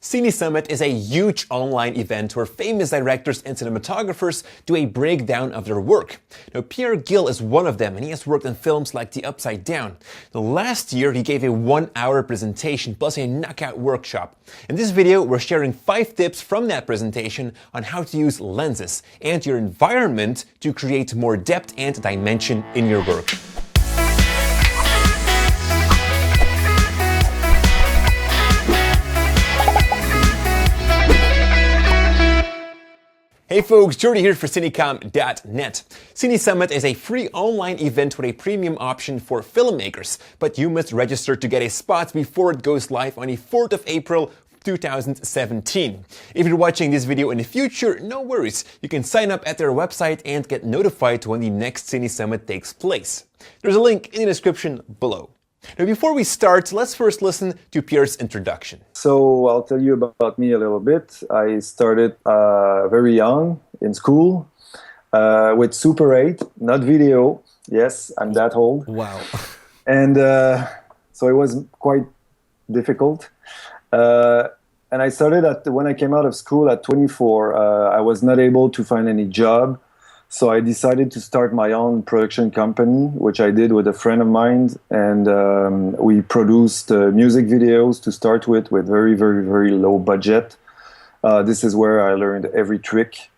CineSummit is a huge online event where famous directors and cinematographers do a breakdown of their work. Now, PIERRE GILL is one of them, and he has worked on films like The Upside Down. Now, last year, he gave a 1-hour presentation plus a knockout workshop. In this video, we're sharing 5 tips from that presentation on how to use lenses and your environment to create more depth and dimension in your work. Hey folks, Jordy here for Cinecom.net. CineSummit is a free online event with a premium option for filmmakers, but you must register to get a spot before it goes live on the 4th of April 2017. If you're watching this video in the future, no worries. You can sign up at their website and get notified when the next CineSummit takes place. There's a link in the description below. Now, before we start, let's first listen to Pierre's introduction. So I'll tell you about me a little bit. I started very young in school with Super 8, not video. Yes, I'm that old. Wow. And so it was quite difficult. And I started when I came out of school at 24. I was not able to find any job. So I decided to start my own production company, which I did with a friend of mine. And we produced music videos to start with very, very, very low budget. This is where I learned every trick.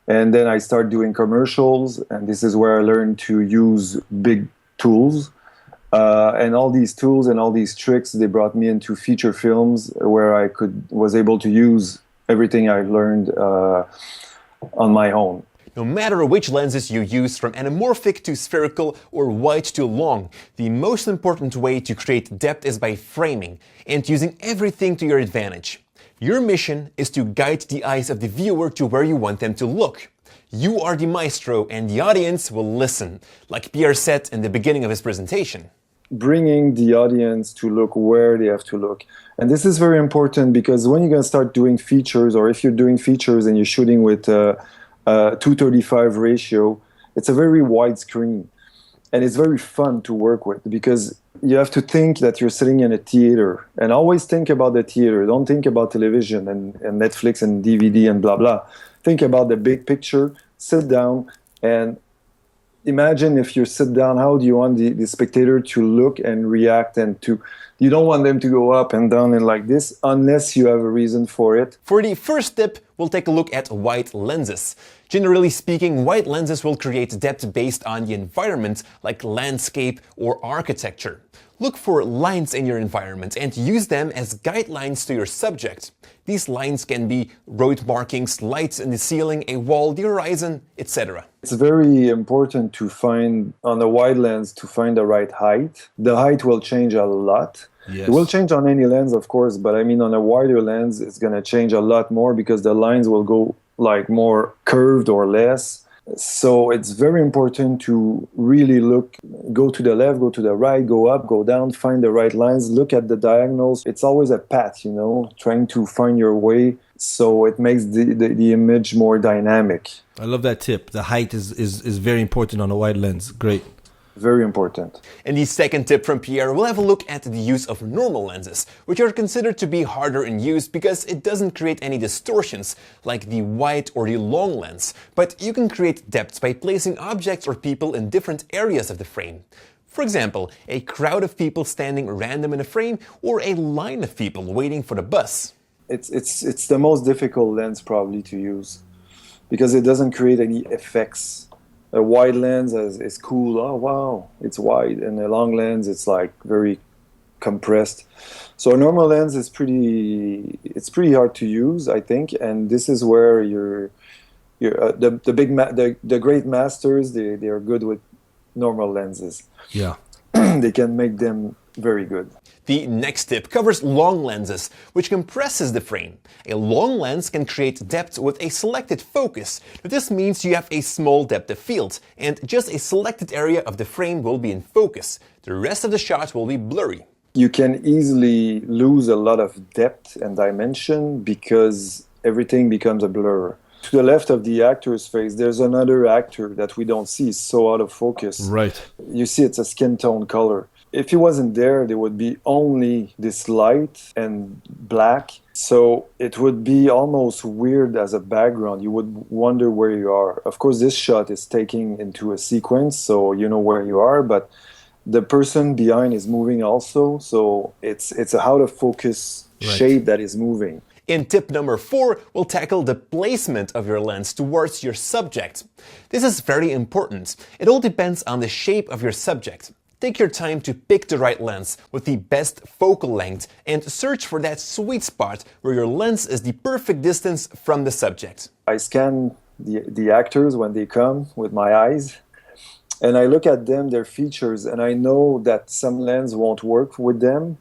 And then I started doing commercials. And this is where I learned to use big tools. And all these tools and all these tricks, they brought me into feature films where I was able to use everything I learned on my own. No matter which lenses you use, from anamorphic to spherical or wide to long, the most important way to create depth is by framing and using everything to your advantage. Your mission is to guide the eyes of the viewer to where you want them to look. You are the maestro and the audience will listen, like Pierre said in the beginning of his presentation. Bringing the audience to look where they have to look. And this is very important because when you're going to start doing features, or if you're doing features and you're shooting with 2:35 ratio, it's a very wide screen and it's very fun to work with because you have to think that you're sitting in a theater, and always think about the theater. Don't think about television and Netflix and DVD and blah blah. Think about the big picture. Sit down and imagine if you sit down, how do you want the spectator to look and react, and you don't want them to go up and down and like this unless you have a reason for it. For the first tip, we'll take a look at wide lenses. Generally speaking, wide lenses will create depth based on the environment, like landscape or architecture. Look for lines in your environment and use them as guidelines to your subject. These lines can be road markings, lights in the ceiling, a wall, the horizon, etc. It's very important to find, on a wide lens, to find the right height. The height will change a lot. Yes. It will change on any lens, of course, but I mean on a wider lens, it's going to change a lot more because the lines will go like more curved or less. So it's very important to really go to the left, go to the right, go up, go down, find the right lines, look at the diagonals. It's always a path, you know, trying to find your way. So it makes the image more dynamic. I love that tip. The height is very important on a wide lens. Great. Very important. In the second tip from Pierre, we'll have a look at the use of normal lenses, which are considered to be harder in use because it doesn't create any distortions like the wide or the long lens. But you can create depth by placing objects or people in different areas of the frame. For example, a crowd of people standing random in a frame, or a line of people waiting for the bus. It's the most difficult lens probably to use because it doesn't create any effects. A wide lens is cool. Oh wow, it's wide, and a long lens, it's like very compressed. So a normal lens is pretty hard to use, I think, and this is where the great masters they are good with normal lenses. Yeah, they can make them very good. The next tip covers long lenses, which compresses the frame. A long lens can create depth with a selected focus. This means you have a small depth of field, and just a selected area of the frame will be in focus. The rest of the shot will be blurry. You can easily lose a lot of depth and dimension because everything becomes a blur. To the left of the actor's face, there's another actor that we don't see. It's so out of focus. Right. You see it's a skin tone color. If he wasn't there, there would be only this light and black. So it would be almost weird as a background. You would wonder where you are. Of course, this shot is taking into a sequence, so you know where you are, but the person behind is moving also, so it's a out of focus shape that is moving. In tip number 4, we'll tackle the placement of your lens towards your subject. This is very important. It all depends on the shape of your subject. Take your time to pick the right lens with the best focal length and search for that sweet spot where your lens is the perfect distance from the subject. I scan the actors when they come with my eyes, and I look at them, their features, and I know that some lens won't work with them.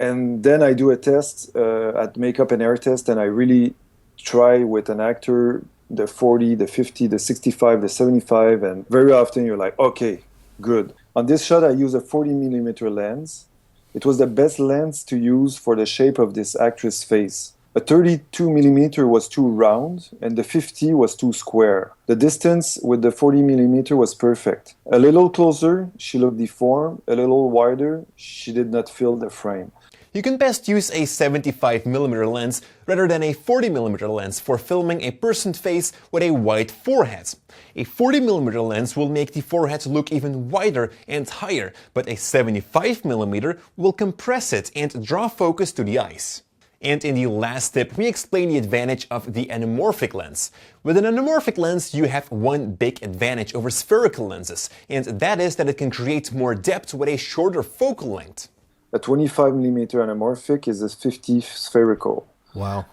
And then I do a test at makeup and hair test, and I really try with an actor the 40, the 50, the 65, the 75, and very often you're like, okay, good. On this shot, I use a 40mm lens. It was the best lens to use for the shape of this actress' face. A 32mm was too round, and the 50 was too square. The distance with the 40mm was perfect. A little closer, she looked deformed. A little wider, she did not fill the frame. You can best use a 75mm lens rather than a 40mm lens for filming a person's face with a wide forehead. A 40mm lens will make the forehead look even wider and higher, but a 75mm will compress it and draw focus to the eyes. And in the last tip, we explain the advantage of the anamorphic lens. With an anamorphic lens, you have one big advantage over spherical lenses, and that is that it can create more depth with a shorter focal length. A 25mm anamorphic is a 50 spherical. Wow.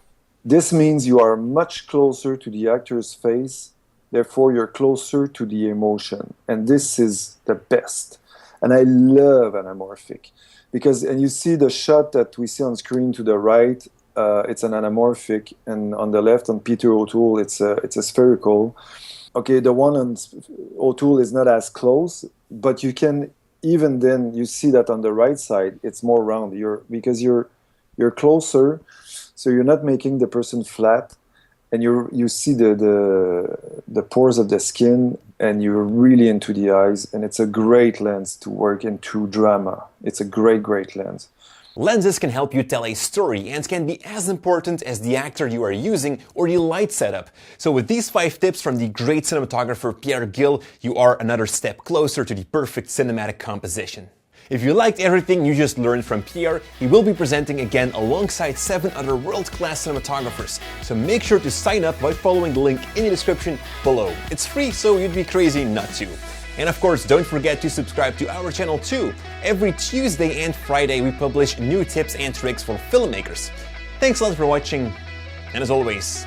This means you are much closer to the actor's face, therefore you're closer to the emotion. And this is the best. And I love anamorphic. Because, and you see the shot that we see on screen to the right, it's an anamorphic, and on the left, on Peter O'Toole, it's a spherical. Okay, the one on O'Toole is not as close, but you can even then you see that on the right side it's more round. Because you're closer, so you're not making the person flat, and you see the pores of the skin, and you're really into the eyes, and it's a great lens to work into drama. It's a great lens. Lenses can help you tell a story and can be as important as the actor you are using or the light setup. So with these 5 tips from the great cinematographer Pierre Gill, you are another step closer to the perfect cinematic composition. If you liked everything you just learned from Pierre, he will be presenting again alongside 7 other world-class cinematographers. So make sure to sign up by following the link in the description below. It's free, so you'd be crazy not to. And of course, don't forget to subscribe to our channel too. Every Tuesday and Friday we publish new tips and tricks for filmmakers. Thanks a lot for watching, and as always,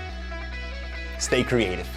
stay creative.